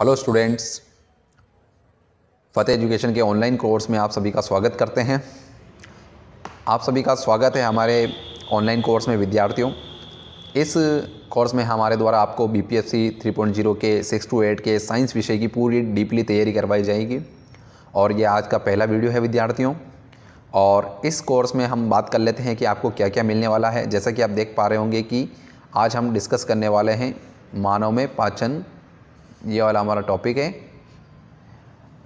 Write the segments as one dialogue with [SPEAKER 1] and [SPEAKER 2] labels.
[SPEAKER 1] Hello students, फतेह education के online course में आप सभी का स्वागत करते हैं। आप सभी का स्वागत है हमारे ऑनलाइन कोर्स में विद्यार्थियों। इस कोर्स में हमारे द्वारा आपको बीपीएससी 3.0 के 6 to 8 के साइंस विषय की पूरी डीपली तैयारी करवाई जाएगी और ये आज का पहला वीडियो है विद्यार्थियों। और इस कोर्स में हम बात कर लेते हैं कि आपको क्या क्या मिलने वाला है। जैसा कि आप देख पा रहे होंगे कि आज हम डिस्कस करने वाले हैं मानव में पाचन, ये वाला हमारा टॉपिक है।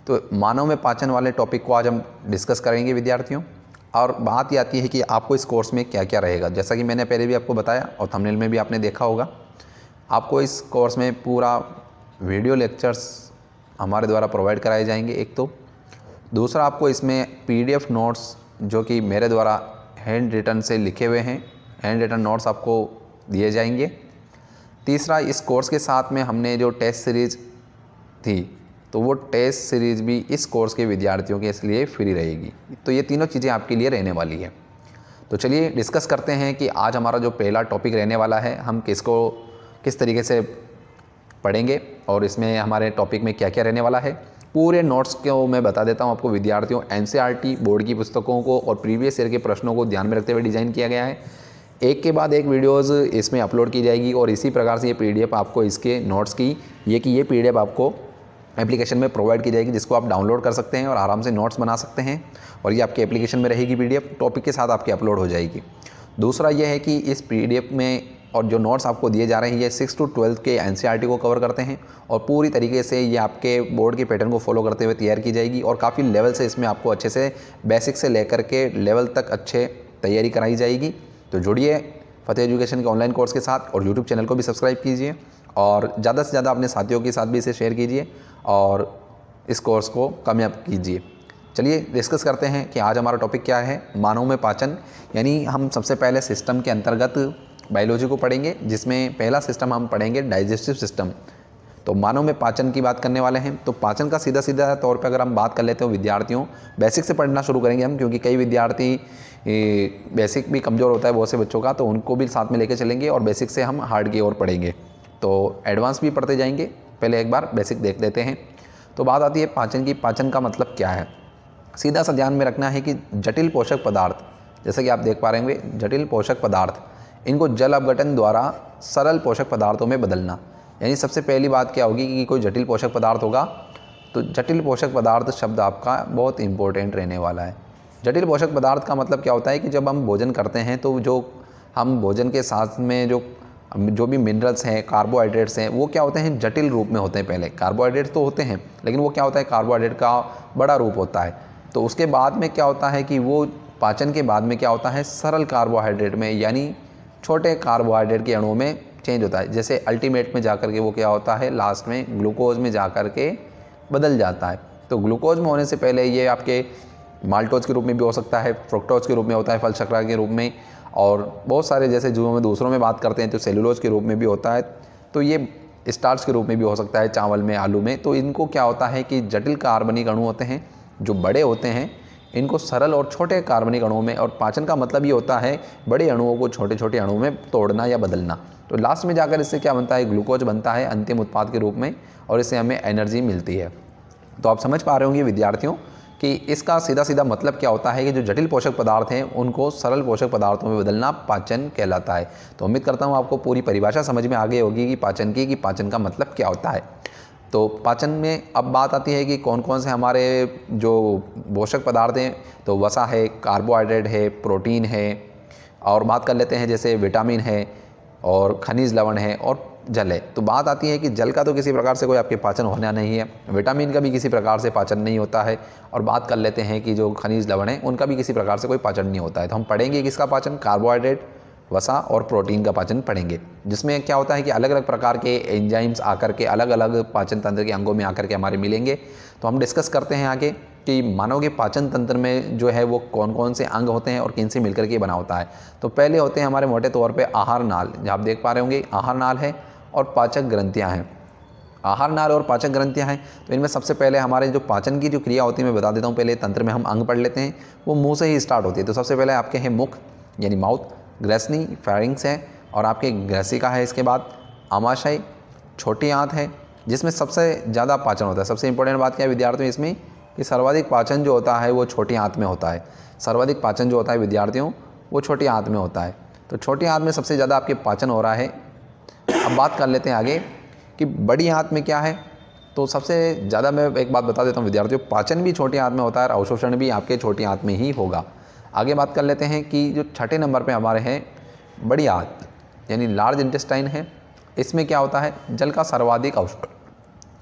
[SPEAKER 1] तो मानव में पाचन वाले टॉपिक को आज हम डिस्कस करेंगे विद्यार्थियों। और बात ये आती है कि आपको इस कोर्स में क्या क्या रहेगा। जैसा कि मैंने पहले भी आपको बताया और थंबनेल में भी आपने देखा होगा, आपको इस कोर्स में पूरा वीडियो लेक्चर्स हमारे द्वारा प्रोवाइड कराए जाएंगे। एक तो दूसरा, आपको इसमें पीडीएफ नोट्स जो कि मेरे द्वारा हैंड रिटन से लिखे हुए हैं, हैंड रिटन नोट्स आपको दिए जाएंगे। तीसरा, इस कोर्स के साथ में हमने जो टेस्ट सीरीज़ थी तो वो टेस्ट सीरीज़ भी इस कोर्स के विद्यार्थियों के लिए फ्री रहेगी। तो ये तीनों चीज़ें आपके लिए रहने वाली है। तो चलिए डिस्कस करते हैं कि आज हमारा जो पहला टॉपिक रहने वाला है, हम किस तरीके से पढ़ेंगे और इसमें हमारे टॉपिक में क्या क्या रहने वाला है। पूरे नोट्स को मैं बता देता हूँ आपको विद्यार्थियों। एनसीईआरटी बोर्ड की पुस्तकों को और प्रीवियस ईयर के प्रश्नों को ध्यान में रखते हुए डिज़ाइन किया गया है। एक के बाद एक वीडियोस इसमें अपलोड की जाएगी और इसी प्रकार से ये पीडीएफ आपको इसके नोट्स की ये पीडीएफ आपको एप्लीकेशन में प्रोवाइड की जाएगी, जिसको आप डाउनलोड कर सकते हैं और आराम से नोट्स बना सकते हैं। और ये आपके एप्लीकेशन में रहेगी, पीडीएफ टॉपिक के साथ आपकी अपलोड हो जाएगी। दूसरा ये है कि इस पीडीएफ में और जो नोट्स आपको दिए जा रहे हैं ये 6 to 12 के एनसीईआरटी को कवर करते हैं और पूरी तरीके से ये आपके बोर्ड के पैटर्न को फॉलो करते हुए तैयार की जाएगी। और काफ़ी लेवल से इसमें आपको अच्छे से बेसिक से लेकर के लेवल तक अच्छे तैयारी कराई जाएगी। तो जुड़िए फतेह एजुकेशन के ऑनलाइन कोर्स के साथ और यूट्यूब चैनल को भी सब्सक्राइब कीजिए और ज़्यादा से ज़्यादा अपने साथियों के साथ भी इसे शेयर कीजिए और इस कोर्स को कामयाब कीजिए। चलिए डिस्कस करते हैं कि आज हमारा टॉपिक क्या है। मानव में पाचन, यानी हम सबसे पहले सिस्टम के अंतर्गत बायोलॉजी को पढ़ेंगे, जिसमें पहला सिस्टम हम पढ़ेंगे डाइजेस्टिव सिस्टम। तो मानव में पाचन की बात करने वाले हैं। तो पाचन का सीधा तौर पे अगर हम बात कर लेते हो विद्यार्थियों, बेसिक से पढ़ना शुरू करेंगे हम, क्योंकि कई विद्यार्थी बेसिक भी कमज़ोर होता है बहुत से बच्चों का, तो उनको भी साथ में लेके चलेंगे और बेसिक से हम हार्ड की ओर पढ़ेंगे। तो एडवांस भी पढ़ते जाएंगे, पहले एक बार बेसिक देख लेते हैं। तो बात आती है पाचन की। पाचन का मतलब क्या है, सीधा सा ध्यान में रखना है कि जटिल पोषक पदार्थ, जैसे कि आप देख पा रहे होंगे, जटिल पोषक पदार्थ, इनको जल अपघटन द्वारा सरल पोषक पदार्थों में बदलना। यानी सबसे पहली बात क्या होगी कि कोई जटिल पोषक पदार्थ होगा तो जटिल पोषक पदार्थ शब्द आपका बहुत इंपॉर्टेंट रहने वाला है। जटिल पोषक पदार्थ का मतलब क्या होता है कि जब हम भोजन करते हैं तो जो हम भोजन के साथ में जो भी मिनरल्स हैं, कार्बोहाइड्रेट्स हैं, वो क्या होते हैं, जटिल रूप में होते हैं। पहले कार्बोहाइड्रेट्स तो होते हैं, लेकिन वो क्या होता है, कार्बोहाइड्रेट का बड़ा रूप होता है। तो उसके बाद में क्या होता है कि वो पाचन के बाद में क्या होता है, सरल कार्बोहाइड्रेट में, यानी छोटे कार्बोहाइड्रेट के अणुओं में चेंज होता है। जैसे अल्टीमेट में जाकर के वो क्या होता है, लास्ट में ग्लूकोज में जाकर के बदल जाता है। तो ग्लूकोज में होने से पहले ये आपके माल्टोज के रूप में भी हो सकता है, फ्रुक्टोज के रूप में होता है, फल शर्करा के रूप में, और बहुत सारे जैसे जो में दूसरों में बात करते हैं तो सेलुलोज के रूप में भी होता है। तो ये स्टार्च के रूप में भी हो सकता है, चावल में, आलू में। तो इनको क्या होता है कि जटिल कार्बनिक अणु होते हैं जो बड़े होते हैं, इनको सरल और छोटे कार्बनिक अणुओं में, और पाचन का मतलब ये होता है बड़े अणुओं को छोटे छोटे अणुओं में तोड़ना या बदलना। तो लास्ट में जाकर इससे क्या बनता है, ग्लूकोज बनता है अंतिम उत्पाद के रूप में, और इससे हमें एनर्जी मिलती है। तो आप समझ पा रहे होंगे विद्यार्थियों कि इसका सीधा मतलब क्या होता है कि जो जटिल पोषक पदार्थ हैं उनको सरल पोषक पदार्थों में बदलना पाचन कहलाता है। तो उम्मीद करता हूँ आपको पूरी परिभाषा समझ में आ गई होगी कि पाचन का मतलब क्या होता है। तो पाचन में अब बात आती है कि कौन कौन से हमारे जो पोषक पदार्थ हैं। तो वसा है, कार्बोहाइड्रेट है, प्रोटीन है, और बात कर लेते हैं जैसे विटामिन है और खनिज लवण है और जल है। तो बात आती है कि जल का तो किसी प्रकार से कोई आपके पाचन होना नहीं है, विटामिन का भी किसी प्रकार से पाचन नहीं होता है, और बात कर लेते हैं कि जो खनिज लवण है उनका भी किसी प्रकार से कोई पाचन नहीं होता है। तो हम पढ़ेंगे किसका पाचन, कार्बोहाइड्रेट, वसा और प्रोटीन का पाचन पढ़ेंगे, जिसमें क्या होता है कि अलग अलग प्रकार के एंजाइम्स आकर के अलग अलग पाचन तंत्र के अंगों में आकर के हमारे मिलेंगे। तो हम डिस्कस करते हैं आगे कि मानव के पाचन तंत्र में जो है वो कौन कौन से अंग होते हैं और किन से मिलकर के बना होता है। तो पहले होते हैं हमारे मोटे तौर पे आहार नाल, आप देख पा रहे होंगे आहार नाल है, और पाचक ग्रंथियाँ हैं। आहार नाल और पाचक ग्रंथियाँ हैं। तो इनमें सबसे पहले हमारे जो पाचन की जो क्रिया होती है मैं बता देता हूँ। पहले तंत्र में हम अंग पढ़ लेते हैं, वो मुँह से ही स्टार्ट होती है। तो सबसे पहले आपके हैं मुख यानी माउथ, ग्रेसनी फेरिंग्स है, और आपके ग्रेसिका है, इसके बाद आमाशय, छोटी आंत है, जिसमें सबसे ज़्यादा पाचन होता है। सबसे इंपॉर्टेंट बात क्या है विद्यार्थियों इसमें कि सर्वाधिक पाचन जो होता है वो छोटी आंत में होता है। सर्वाधिक पाचन जो होता है विद्यार्थियों वो छोटी आंत में होता है। तो छोटी आंत में सबसे ज़्यादा आपके पाचन हो रहा है। अब बात कर लेते हैं आगे कि बड़ी आंत में क्या है। तो सबसे ज़्यादा मैं एक बात बता देता हूँ विद्यार्थियों, पाचन भी छोटी आंत में होता है और अवशोषण भी आपके छोटी आंत में ही होगा। आगे बात कर लेते हैं कि जो छठे नंबर पे हमारे हैं बड़ी आंत यानी लार्ज इंटेस्टाइन है। इसमें क्या होता है, जल का सर्वाधिक अवशोषण,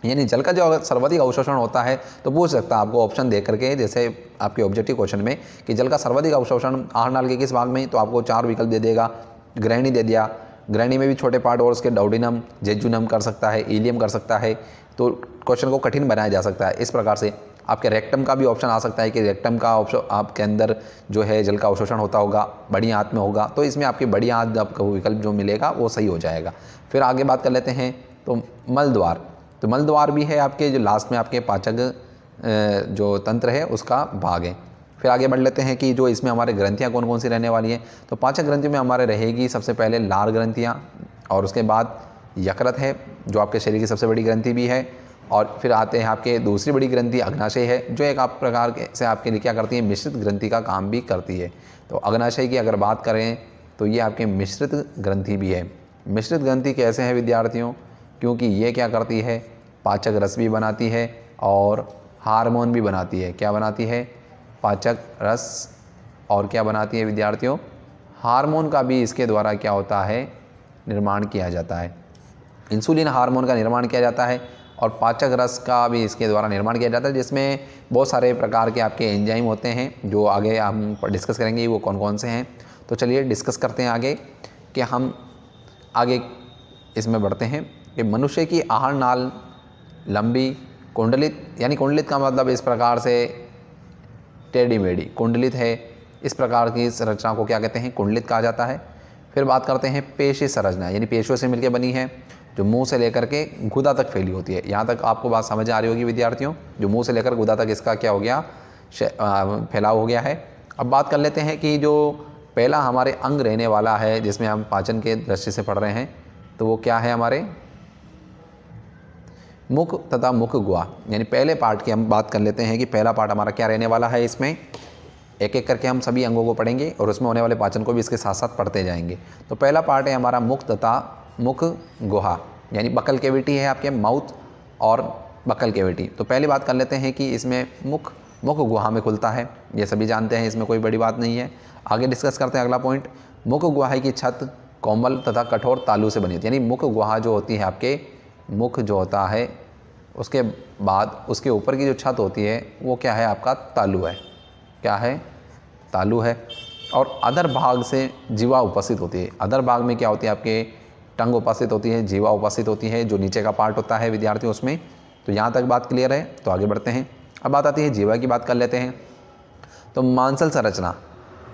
[SPEAKER 1] यानी जल का जो सर्वाधिक अवशोषण होता है। तो पूछ सकता है आपको ऑप्शन दे करके, जैसे आपके ऑब्जेक्टिव क्वेश्चन में कि जल का सर्वाधिक अवशोषण आहार नाल के किस भाग में, तो आपको 4 विकल्प दे देगा। ग्रहणी दे दिया, ग्रहणी में भी छोटे पार्ट और उसके डाउडिनम, जेजुनम कर सकता है, इलियम कर सकता है। तो क्वेश्चन को कठिन बनाया जा सकता है। इस प्रकार से आपके रेक्टम का भी ऑप्शन आ सकता है कि रेक्टम का ऑप्शन आपके अंदर जो है जल का अवशोषण होता होगा, बड़ी आंत में होगा। तो इसमें आपकी बड़ी आंत आपको विकल्प जो मिलेगा वो सही हो जाएगा। फिर आगे बात कर लेते हैं तो मलद्वार। तो मलद्वार भी है आपके जो लास्ट में आपके पाचक जो तंत्र है उसका भाग है। फिर आगे बढ़ लेते हैं कि जो इसमें हमारे ग्रंथियाँ कौन कौन सी रहने वाली हैं। तो पाचक ग्रंथियों में हमारे रहेगी सबसे पहले लार ग्रंथियाँ, और उसके बाद यकृत है जो आपके शरीर की सबसे बड़ी ग्रंथि भी है। और फिर आते हैं आपके दूसरी बड़ी ग्रंथि अग्नाशय है, जो एक आप प्रकार से आपके लिए क्या करती है, मिश्रित ग्रंथि का काम भी करती है। तो अग्नाशय की अगर बात करें तो ये आपके मिश्रित ग्रंथि भी है। मिश्रित ग्रंथि कैसे है विद्यार्थियों, क्योंकि ये क्या करती है, पाचक रस भी बनाती है और हार्मोन भी बनाती है। क्या बनाती है, पाचक रस, और क्या बनाती है विद्यार्थियों, हार्मोन का भी इसके द्वारा क्या होता है, निर्माण किया जाता है। इंसुलिन हार्मोन का निर्माण किया जाता है और पाचक रस का भी इसके द्वारा निर्माण किया जाता है, जिसमें बहुत सारे प्रकार के आपके एंजाइम होते हैं जो आगे हम डिस्कस करेंगे वो कौन कौन से हैं। तो चलिए डिस्कस करते हैं आगे कि हम आगे इसमें बढ़ते हैं कि मनुष्य की आहार नाल लंबी, कुंडलित, यानी कुंडलित का मतलब इस प्रकार से टेढ़ी मेढ़ी कुंडलित है। इस प्रकार की संरचना को क्या कहते हैं, कुंडलित कहा जाता है। फिर बात करते हैं पेशी संरचना, यानी पेशियों से मिलकर बनी है, जो मुंह से लेकर के गुदा तक फैली होती है। यहाँ तक आपको बात समझ आ रही होगी विद्यार्थियों, जो मुंह से लेकर गुदा तक इसका क्या हो गया, फैलाव हो गया है। अब बात कर लेते हैं कि जो पहला हमारे अंग रहने वाला है जिसमें हम पाचन के दृष्टि से पढ़ रहे हैं, तो वो क्या है, हमारे मुख तथा मुख गुहा, यानी पहले पार्ट की हम बात कर लेते हैं कि पहला पार्ट हमारा क्या रहने वाला है। इसमें एक एक करके हम सभी अंगों को पढ़ेंगे और उसमें होने वाले पाचन को भी इसके साथ साथ पढ़ते जाएंगे। तो पहला पार्ट है हमारा मुख तथा मुख गुहा, यानी बकल कैविटी है आपके, माउथ और बकल कैविटी। तो पहली बात कर लेते हैं कि इसमें मुख गुहा में खुलता है, ये सभी जानते हैं, इसमें कोई बड़ी बात नहीं है। आगे डिस्कस करते हैं अगला पॉइंट। मुख गुहा की छत कोमल तथा कठोर तालू से बनी होती है, यानी मुख गुहा जो होती है आपके, मुख जो होता है उसके बाद उसके ऊपर की जो छत होती है वो क्या है, आपका तालू है। क्या है, तालू है। और अधर भाग से जीवा उपस्थित होती है। अधर भाग में क्या होती है, आपके टंग उपस्थित होती है, जीवा उपस्थित होती है, जो नीचे का पार्ट होता है विद्यार्थियों उसमें। तो यहाँ तक बात क्लियर है। तो आगे बढ़ते हैं। अब बात आती है जीवा की, बात कर लेते हैं। तो मांसल संरचना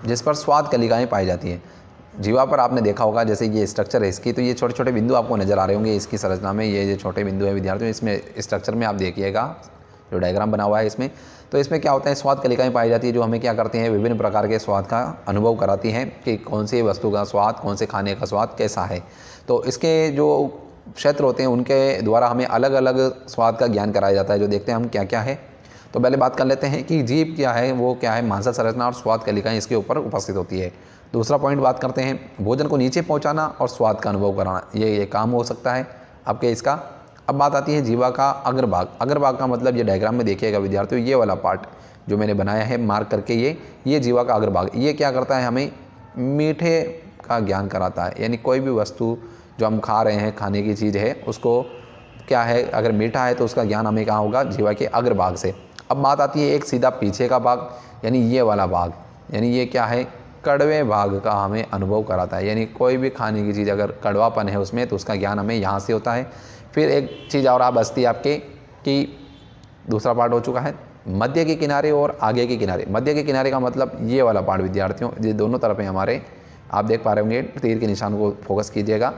[SPEAKER 1] जिस पर स्वाद कलिकाएँ पाई जाती हैं। जीवा पर आपने देखा होगा, जैसे ये स्ट्रक्चर है इसकी, तो ये छोटे छोटे बिंदु आपको नज़र आ रहे होंगे इसकी संरचना में। ये छोटे बिंदु है विद्यार्थियों, इसमें स्ट्रक्चर में आप देखिएगा जो डायग्राम बना हुआ है इसमें। तो इसमें क्या होता है, स्वाद कलिकाएँ पाई जाती है जो हमें क्या करती हैं, विभिन्न प्रकार के स्वाद का अनुभव कराती हैं कि कौन सी वस्तु का स्वाद, कौन से खाने का स्वाद कैसा है। तो इसके जो क्षेत्र होते हैं उनके द्वारा हमें अलग अलग स्वाद का ज्ञान कराया जाता है, जो देखते हैं हम क्या क्या है। तो पहले बात कर लेते हैं कि जीभ क्या है, वो क्या है, मांसल संरचना और स्वाद कलिकाएँ इसके ऊपर उपस्थित होती है। दूसरा पॉइंट बात करते हैं, भोजन को नीचे पहुंचाना और स्वाद का अनुभव कराना, ये काम हो सकता है आपके इसका। अब बात आती है जीवा का अग्रभाग। अग्रभाग का मतलब ये डायग्राम में देखिएगा विद्यार्थियों, ये वाला पार्ट जो मैंने बनाया है मार्क करके, ये जीवा का अग्रभाग, ये क्या करता है, हमें मीठे का ज्ञान कराता है। यानी कोई भी वस्तु जो हम खा रहे हैं, खाने की चीज़ है, उसको क्या है, अगर मीठा है तो उसका ज्ञान हमें कहाँ होगा, जीवा के अग्रभाग से। अब बात आती है एक सीधा पीछे का भाग, यानी ये वाला भाग, यानी ये क्या है, कड़वे भाग का हमें अनुभव कराता है। यानी कोई भी खाने की चीज़ अगर कड़वापन है उसमें, तो उसका ज्ञान हमें यहाँ से होता है। फिर एक चीज़ और आप बचती है आपके कि दूसरा पार्ट हो चुका है मध्य के किनारे और आगे के किनारे। मध्य के किनारे का मतलब ये वाला पार्ट विद्यार्थियों, ये दोनों तरफ है हमारे, आप देख पा रहे होंगे, तीर के निशान को फोकस कीजिएगा।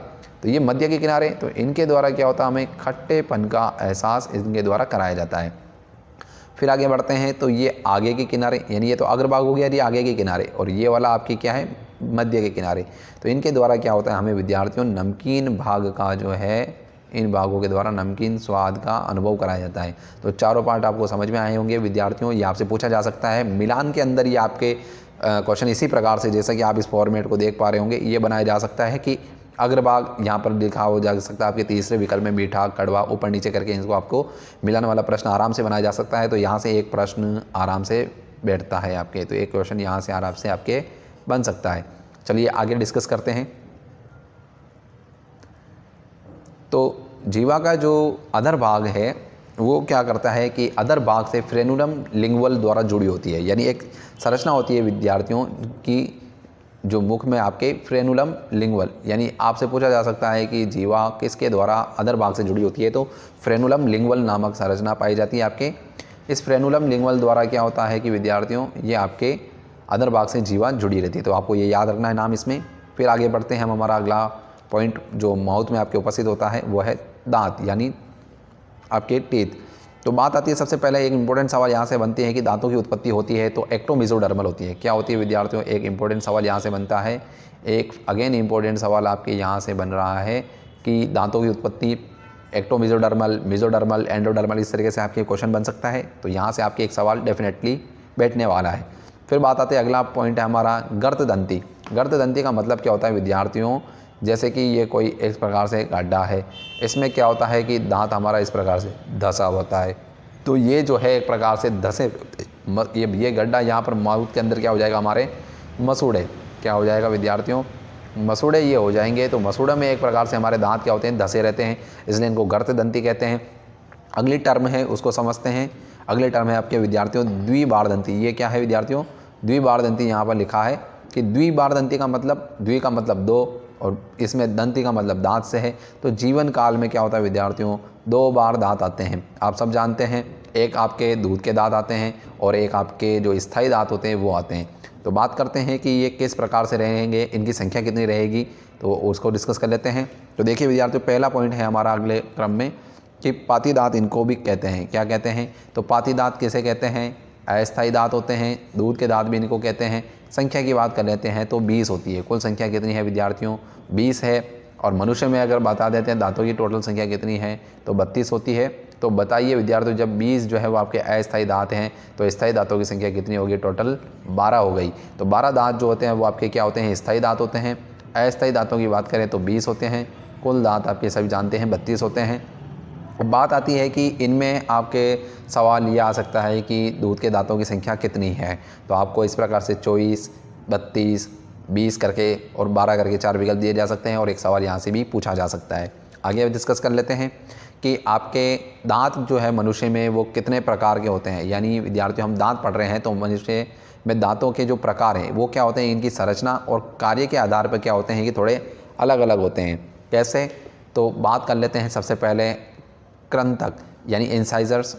[SPEAKER 1] तो ये मध्य के किनारे, तो इनके द्वारा क्या होता है, हमें खट्टेपन का एहसास इनके द्वारा कराया जाता है। फिर आगे बढ़ते हैं तो ये आगे के किनारे, यानी ये तो अग्रभाग हो गया, ये आगे के किनारे, और ये वाला आपकी क्या है, मध्य के किनारे। तो इनके द्वारा क्या होता है, हमें विद्यार्थियों नमकीन भाग का जो है इन भागों के द्वारा नमकीन स्वाद का अनुभव कराया जाता है। तो चारों पार्ट आपको समझ में आए होंगे विद्यार्थियों, ये आपसे पूछा जा सकता है। मिलान के अंदर ये आपके क्वेश्चन इसी प्रकार से, जैसा कि आप इस फॉर्मेट को देख पा रहे होंगे, ये बनाया जा सकता है कि अग्रभाग यहाँ पर लिखा हो जा सकता है आपके तीसरे विकल्प में मीठा कड़वा, ऊपर नीचे करके इनको आपको मिलान वाला प्रश्न आराम से बनाया जा सकता है। तो यहाँ से एक प्रश्न आराम से बैठता है आपके, तो एक क्वेश्चन यहाँ से आराम से आपके बन सकता है। चलिए आगे डिस्कस करते हैं। तो जीवा का जो अधर भाग है वो क्या करता है कि अधर भाग से फ्रेनुलम लिंगुअल द्वारा जुड़ी होती है, यानी एक संरचना होती है विद्यार्थियों की जो मुख में आपके फ्रेनुलम लिंगुअल, यानी आपसे पूछा जा सकता है कि जीवा किसके द्वारा अधर भाग से जुड़ी होती है, तो फ्रेनुलम लिंगुअल नामक संरचना पाई जाती है आपके। इस फ्रेनुलम लिंगुअल द्वारा क्या होता है कि विद्यार्थियों ये आपके अधर भाग से जीवा जुड़ी रहती है, तो आपको ये याद रखना है नाम इसमें। फिर आगे बढ़ते हैं हम, हमारा अगला पॉइंट जो माउथ में आपके उपस्थित होता है वो है दांत, यानी आपके टीथ। तो बात आती है सबसे पहले एक इंपॉर्टेंट सवाल यहाँ से बनती है कि दांतों की उत्पत्ति होती है तो एक्टोमेसोडर्मल होती है। क्या होती है विद्यार्थियों, एक इंपॉर्टेंट सवाल यहाँ से बनता है। एक अगेन इंपॉर्टेंट सवाल आपके यहाँ से बन रहा है कि दांतों की उत्पत्ति एक्टोमेसोडर्मल, मेसोडर्मल, एंडोडर्मल, इस तरीके से आपके क्वेश्चन बन सकता है। तो यहाँ से आपके एक सवाल डेफिनेटली बैठने वाला है। फिर बात आती है, अगला पॉइंट है हमारा गर्तदंती। गर्तदंती का मतलब क्या होता है विद्यार्थियों, जैसे कि ये कोई इस प्रकार से गड्ढा है, इसमें क्या होता है कि दांत हमारा इस प्रकार से धंसा होता है, तो ये जो है एक प्रकार से धंसे, ये गड्ढा यहाँ पर माउथ के अंदर क्या हो जाएगा, हमारे मसूड़े क्या हो जाएगा विद्यार्थियों, मसूड़े ये हो जाएंगे। तो मसूड़े में एक प्रकार से हमारे दांत क्या होते हैं, धंसे रहते हैं, इसलिए इनको गर्तदंती कहते हैं। अगली टर्म है उसको समझते हैं। अगले टर्म है आपके विद्यार्थियों द्विबारदंती। ये क्या है विद्यार्थियों, द्विबारदंती। यहाँ पर लिखा है कि द्विबारदंती का मतलब, द्वि का मतलब दो और इसमें दंती का मतलब दांत से है। तो जीवन काल में क्या होता है विद्यार्थियों, 2 बार दांत आते हैं, आप सब जानते हैं। एक आपके दूध के दांत आते हैं और एक आपके जो स्थायी दांत होते हैं वो आते हैं। तो बात करते हैं कि ये किस प्रकार से रहेंगे, इनकी संख्या कितनी रहेगी, तो उसको डिस्कस कर लेते हैं। तो देखिए विद्यार्थियों, पहला पॉइंट है हमारा अगले क्रम में कि पाती दांत इनको भी कहते हैं। क्या कहते हैं, तो पाती दांत किसे कहते हैं, अस्थायी दांत होते हैं। दूध के दांत भी इनको कहते हैं। संख्या की बात कर लेते हैं तो 20 होती है। कुल संख्या कितनी है विद्यार्थियों, 20 है। और मनुष्य में अगर बता देते हैं दांतों की टोटल संख्या कितनी है, तो 32 होती है। तो बताइए विद्यार्थियों, जब 20 जो है वो आपके अस्थायी दांत हैं तो स्थायी दांतों की संख्या कितनी होगी, टोटल 12 हो गई। तो 12 दांत जो होते हैं वो आपके क्या होते हैं, स्थायी दांत होते हैं। अस्थायी दांतों की बात करें तो 20 होते हैं। कुल दांत आपके सभी जानते हैं 32 होते हैं। बात आती है कि इनमें आपके सवाल ये आ सकता है कि दूध के दांतों की संख्या कितनी है, तो आपको इस प्रकार से 24, 32, 20 करके और 12 करके 4 विकल्प दिए जा सकते हैं और एक सवाल यहाँ से भी पूछा जा सकता है। आगे डिस्कस कर लेते हैं कि आपके दांत जो है मनुष्य में वो कितने प्रकार के होते हैं। यानी विद्यार्थियों, हम दांत पढ़ रहे हैं तो मनुष्य में दांतों के जो प्रकार हैं वो क्या होते हैं, इनकी संरचना और कार्य के आधार पर क्या होते हैं कि थोड़े अलग अलग होते हैं। कैसे, तो बात कर लेते हैं सबसे पहले कृंतक यानी इंसाइजर्स,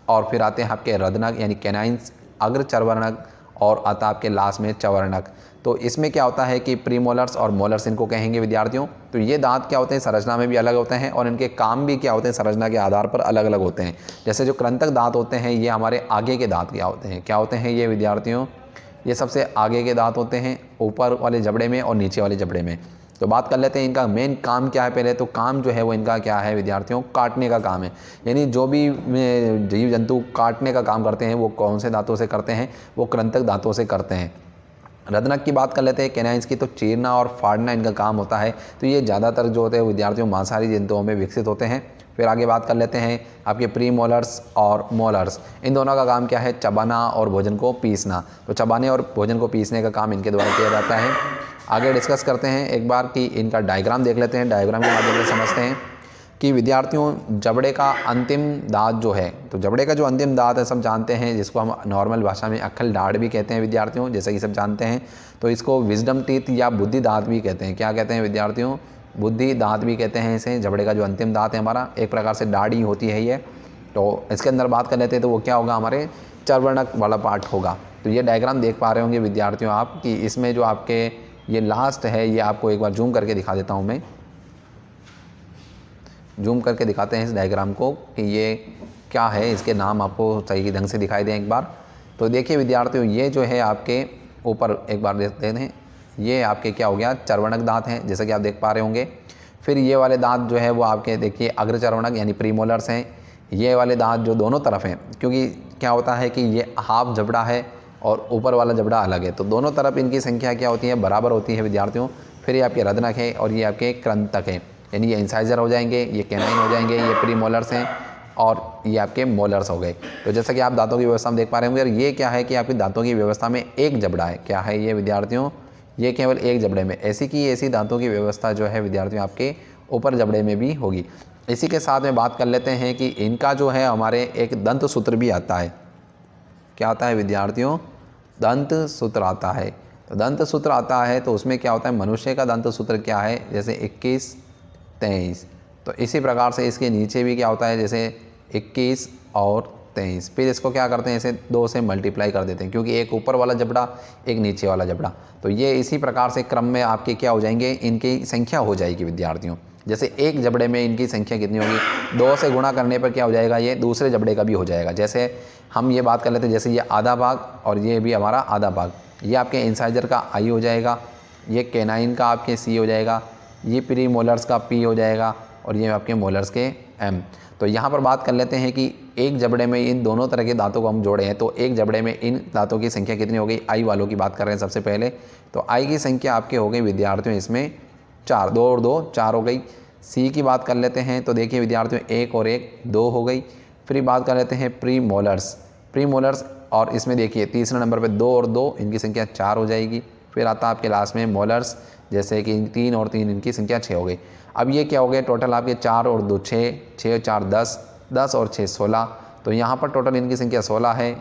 [SPEAKER 1] और फिर आते हैं आपके रदनक यानी कैनाइंस, अग्र चर्वनक, और आता आपके लास्ट में चवर्णक। तो इसमें क्या होता है कि प्रीमोलर्स और मोलर्स इनको कहेंगे विद्यार्थियों। तो ये दांत क्या होते हैं, संरचना में भी अलग होते हैं और इनके काम भी क्या होते हैं, संरचना के आधार पर अलग अलग होते हैं। जैसे जो कृंतक दांत होते हैं ये हमारे आगे के दांत क्या होते हैं ये विद्यार्थियों, ये सबसे आगे के दांत होते हैं, ऊपर वाले जबड़े में और नीचे वाले जबड़े में। तो बात कर लेते हैं इनका मेन काम क्या है। पहले तो काम जो है वो इनका क्या है विद्यार्थियों, काटने का काम है। यानी जो भी जीव जंतु काटने का काम करते हैं वो कौन से दांतों से करते हैं, वो कृंतक दांतों से करते हैं। रदनक की बात कर लेते हैं, कैनाइंस की, तो चीरना और फाड़ना इनका काम होता है। तो ये ज़्यादातर जो होते हैं विद्यार्थियों मांसाहारी जंतुओं में विकसित होते हैं। फिर आगे बात कर लेते हैं आपके प्री मोलर्स और मोलर्स, इन दोनों का काम क्या है, चबाना और भोजन को पीसना। तो चबाने और भोजन को पीसने का काम इनके द्वारा किया जाता है। आगे डिस्कस करते हैं एक बार कि इनका डायग्राम देख लेते हैं। डायग्राम के माध्यम से समझते हैं कि विद्यार्थियों जबड़े का अंतिम दांत जो है, तो जबड़े का जो अंतिम दांत है सब जानते हैं, जिसको हम नॉर्मल भाषा में अक्खल दाढ़ भी कहते हैं विद्यार्थियों, जैसा कि सब जानते हैं। तो इसको विजडम टीथ या बुद्धि दांत भी कहते हैं। क्या कहते हैं विद्यार्थियों, बुद्धि दांत भी कहते हैं इसे। जबड़े का जो अंतिम दांत है हमारा, एक प्रकार से दाढ़ी होती है ये। तो इसके अंदर बात कर लेते हैं तो वो क्या होगा, हमारे चर्वणक वाला पार्ट होगा। तो ये डायग्राम देख पा रहे होंगे विद्यार्थियों आप कि इसमें जो आपके ये लास्ट है, ये आपको एक बार जूम करके दिखा देता हूँ मैं। जूम करके दिखाते हैं इस डायग्राम को कि ये क्या है, इसके नाम आपको सही ढंग से दिखाई दें एक बार। तो देखिए विद्यार्थियों, ये जो है आपके ऊपर एक बार देखते हैं, ये आपके क्या हो गया, चर्वणक दांत हैं जैसा कि आप देख पा रहे होंगे। फिर ये वाले दांत जो है वो आपके देखिए अग्रचर्वणक यानी प्रीमोलर्स हैं। ये वाले दांत जो दोनों तरफ हैं, क्योंकि क्या होता है कि ये हाफ जबड़ा है और ऊपर वाला जबड़ा अलग है, तो दोनों तरफ इनकी संख्या क्या होती है, बराबर होती है विद्यार्थियों। फिर ये आपके रदनक है और ये आपके क्रंतक हैं, यानी ये इंसाइजर हो जाएंगे, ये कैनाइन हो जाएंगे, ये प्रीमोलर्स हैं और ये आपके मोलर्स हो गए। तो जैसा कि आप दांतों की व्यवस्था में देख पा रहे होंगे, ये क्या है कि आपकी दांतों की व्यवस्था में एक जबड़ा है। क्या है ये विद्यार्थियों, ये केवल एक जबड़े में, ऐसी की ऐसी दांतों की व्यवस्था जो है विद्यार्थियों आपके ऊपर जबड़े में भी होगी। इसी के साथ में बात कर लेते हैं कि इनका जो है हमारे एक दंत सूत्र भी आता है। क्या आता है विद्यार्थियों, दंत सूत्र आता है। तो दंत सूत्र आता है तो उसमें क्या होता है, मनुष्य का दंत सूत्र क्या है, जैसे 21, 23। तो इसी प्रकार से इसके नीचे भी क्या होता है, जैसे 21 और 23। फिर इसको क्या करते हैं, इसे 2 से मल्टीप्लाई कर देते हैं, क्योंकि एक ऊपर वाला जबड़ा एक नीचे वाला जबड़ा। तो ये इसी प्रकार से क्रम में आपके क्या हो जाएंगे, इनकी संख्या हो जाएगी विद्यार्थियों। जैसे एक जबड़े में इनकी संख्या कितनी होगी, 2 से गुणा करने पर क्या हो जाएगा, ये दूसरे जबड़े का भी हो जाएगा। जैसे हम ये बात कर लेते हैं, जैसे ये आधा भाग और ये भी हमारा आधा भाग, ये आपके इंसाइजर का आई हो जाएगा, ये कैनाइन का आपके सी हो जाएगा, ये प्री मोलर्स का पी हो जाएगा और ये आपके मोलर्स के एम। तो यहाँ पर बात कर लेते हैं कि एक जबड़े में इन दोनों तरह के दांतों को हम जोड़े हैं, तो एक जबड़े में इन दांतों की संख्या कितनी हो गई, आई वालों की बात कर रहे हैं सबसे पहले। तो आई की संख्या आपके हो गई विद्यार्थियों इसमें 4, 2 और 2 4 हो गई। सी की बात कर लेते हैं तो देखिए विद्यार्थियों 1 और 1 2 हो गई। फिर बात कर लेते हैं प्री मोलर्स और इसमें देखिए तीसरे नंबर पे 2 और 2 इनकी संख्या 4 हो जाएगी। फिर आता है आपके लास्ट में मोलर्स, जैसे कि 3 और 3 इनकी संख्या 6 हो गई। अब ये क्या हो गए, टोटल आपके 4 और 2 6, 6 4 10, 10 और 6 16। तो यहाँ पर टोटल इनकी संख्या 16 है।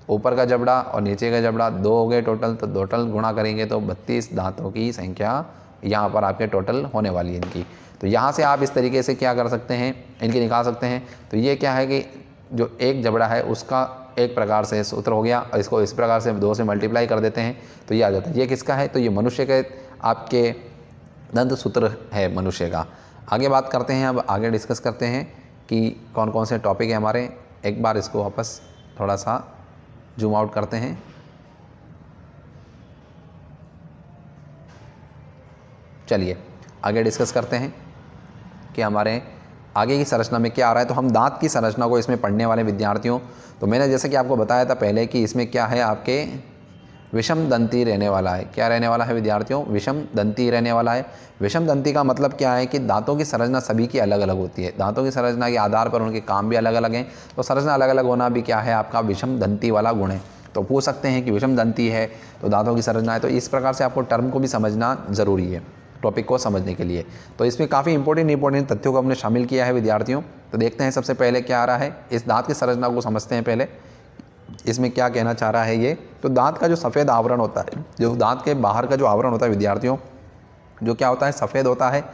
[SPEAKER 1] ऊपर का जबड़ा और नीचे का जबड़ा 2 हो गए टोटल, तो टोटल गुणा करेंगे तो 32 दांतों की संख्या यहाँ पर आपके टोटल होने वाली है इनकी। तो यहाँ से आप इस तरीके से क्या कर सकते हैं, इनकी निकाल सकते हैं। तो ये क्या है कि जो एक जबड़ा है उसका एक प्रकार से सूत्र हो गया, और इसको इस प्रकार से 2 से मल्टीप्लाई कर देते हैं तो ये आ जाता है। ये किसका है, तो ये मनुष्य के आपके दंत सूत्र है मनुष्य का। आगे बात करते हैं, अब आगे डिस्कस करते हैं कि कौन कौन से टॉपिक है हमारे। एक बार इसको वापस थोड़ा सा जूम आउट करते हैं। चलिए आगे डिस्कस करते हैं कि हमारे आगे की संरचना में क्या आ रहा है। तो हम दांत की संरचना को इसमें पढ़ने वाले विद्यार्थियों, तो मैंने जैसे कि आपको बताया था पहले कि इसमें क्या है, आपके विषम दंती रहने वाला है। क्या रहने वाला है विद्यार्थियों, विषम दंती रहने वाला है। विषम दंती का मतलब क्या है कि दांतों की संरचना सभी की अलग अलग होती है। दांतों की संरचना के आधार पर उनके काम भी अलग अलग हैं, तो संरचना अलग अलग होना भी क्या है, आपका विषम दंती वाला गुण है। तो पूछ सकते हैं कि विषम दंती है तो दांतों की संरचना है, तो इस प्रकार से आपको टर्म को भी समझना ज़रूरी है टॉपिक को समझने के लिए। तो इसमें काफ़ी इंपॉर्टेंट तथ्यों को हमने शामिल किया है विद्यार्थियों। तो देखते हैं सबसे पहले क्या आ रहा है, इस दांत की संरचना को समझते हैं पहले, इसमें क्या कहना चाह रहा है ये। तो दांत का जो सफ़ेद आवरण होता है, जो दांत के बाहर का जो आवरण होता है विद्यार्थियों, जो क्या होता है, सफ़ेद होता है,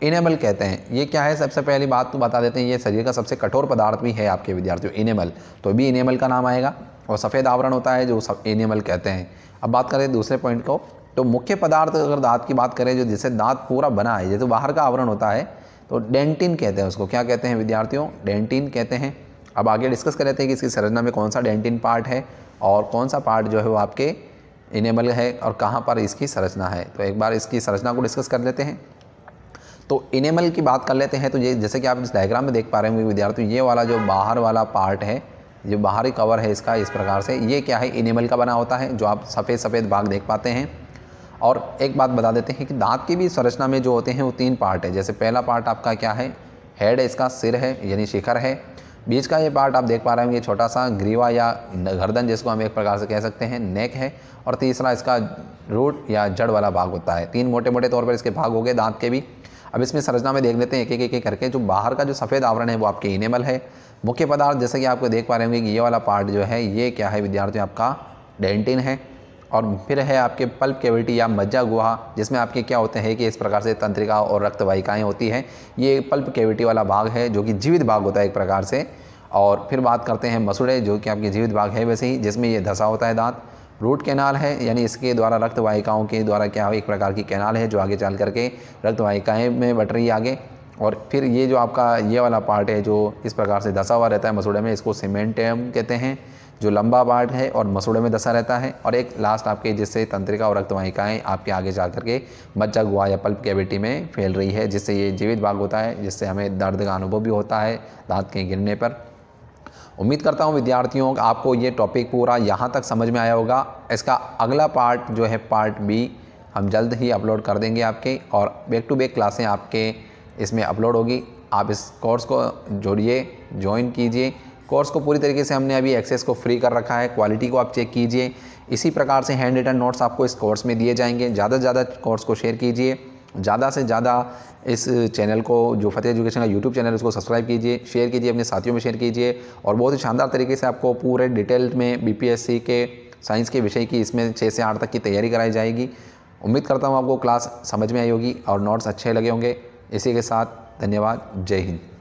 [SPEAKER 1] इनेमल कहते हैं। ये क्या है, सबसे पहली बात तो बता देते हैं, ये शरीर का सबसे कठोर पदार्थ भी है आपके विद्यार्थियों, इनेमल। तो भी इनेमल का नाम आएगा, और सफ़ेद आवरण होता है जो इनेमल कहते हैं। अब बात करें दूसरे पॉइंट को, तो मुख्य पदार्थ अगर दांत की बात करें, जो जिससे दांत पूरा बना है, जैसे बाहर का आवरण होता है, तो डेंटिन कहते हैं उसको। क्या कहते हैं विद्यार्थियों, डेंटिन कहते हैं। अब आगे डिस्कस कर लेते हैं कि इसकी संरचना में कौन सा डेंटिन पार्ट है और कौन सा पार्ट जो है वो आपके इनेमल है और कहाँ पर इसकी संरचना है। तो एक बार इसकी संरचना को डिस्कस कर लेते हैं। तो इनेमल की बात कर लेते हैं। तो ये जैसे कि आप इस डायग्राम में देख पा रहे होंगे विद्यार्थियों, ये वाला जो बाहर वाला पार्ट है, जो बाहरी कवर है इसका, इस प्रकार से ये क्या है, इनेमल का बना होता है, जो आप सफ़ेद सफ़ेद भाग देख पाते हैं। और एक बात बता देते हैं कि दांत की भी संरचना में जो होते हैं वो 3 पार्ट है। जैसे पहला पार्ट आपका क्या है, हेड है, इसका सिर है यानी शिखर है। बीच का ये पार्ट आप देख पा रहे होंगे छोटा सा ग्रीवा या गर्दन, जिसको हम एक प्रकार से कह सकते हैं, नेक है। और तीसरा इसका रूट या जड़ वाला भाग होता है। 3 मोटे मोटे तौर पर इसके भाग हो गए दांत के भी। अब इसमें संरचना में देख लेते हैं एक एक करके। जो बाहर का जो सफ़ेद आवरण है वो आपके इनेमल है। मुख्य पदार्थ जैसे कि आपको देख पा रहे होंगे कि ये वाला पार्ट जो है ये क्या है विद्यार्थियों, आपका डेंटिन है। और फिर है आपके पल्प कैविटी या मज्जा गुहा, जिसमें आपके क्या होते हैं कि इस प्रकार से तंत्रिका और रक्त वाहिकाएँ होती हैं। ये पल्प कैविटी वाला भाग है जो कि जीवित भाग होता है एक प्रकार से। और फिर बात करते हैं मसूड़े, जो कि आपके जीवित भाग है वैसे ही, जिसमें ये धंसा होता है दांत। रूट कैनाल है, यानी इसके द्वारा रक्त वाहिकाओं के द्वारा क्या हो, एक प्रकार की कैनाल है जो आगे चल करके रक्त वाहिकाएँ में बट रही है आगे। और फिर ये जो आपका ये वाला पार्ट है जो इस प्रकार से धंसा हुआ रहता है मसूड़े में, इसको सीमेंटियम कहते हैं, जो लंबा पार्ट है और मसूड़े में धंसा रहता है। और एक लास्ट आपके जिससे तंत्रिका और रक्तवाहिकाएँ आपके आगे जा करके मज्जा गुहा या पल्प कैविटी में फैल रही है, जिससे ये जीवित भाग होता है, जिससे हमें दर्द का अनुभव भी होता है दांत के गिरने पर। उम्मीद करता हूँ विद्यार्थियों आपको ये टॉपिक पूरा यहाँ तक समझ में आया होगा। इसका अगला पार्ट जो है पार्ट बी हम जल्द ही अपलोड कर देंगे आपके, और बैक टू बैक क्लासें आपके इसमें अपलोड होगी। आप इस कोर्स को जोड़िए, ज्वाइन कीजिए। कोर्स को पूरी तरीके से हमने अभी एक्सेस को फ्री कर रखा है, क्वालिटी को आप चेक कीजिए। इसी प्रकार से हैंड रिटन नोट्स आपको इस कोर्स में दिए जाएंगे। ज़्यादा से ज़्यादा कोर्स को शेयर कीजिए, ज़्यादा से ज़्यादा इस चैनल को जो फतेह एजुकेशन का यूट्यूब चैनल है उसको सब्सक्राइब कीजिए, शेयर कीजिए, अपने साथियों में शेयर कीजिए। और बहुत ही शानदार तरीके से आपको पूरे डिटेल में बीपीएससी के साइंस के विषय की इसमें 6 से 8 तक की तैयारी कराई जाएगी। उम्मीद करता हूँ आपको क्लास समझ में आई होगी और नोट्स अच्छे लगे होंगे। इसी के साथ धन्यवाद। जय हिंद।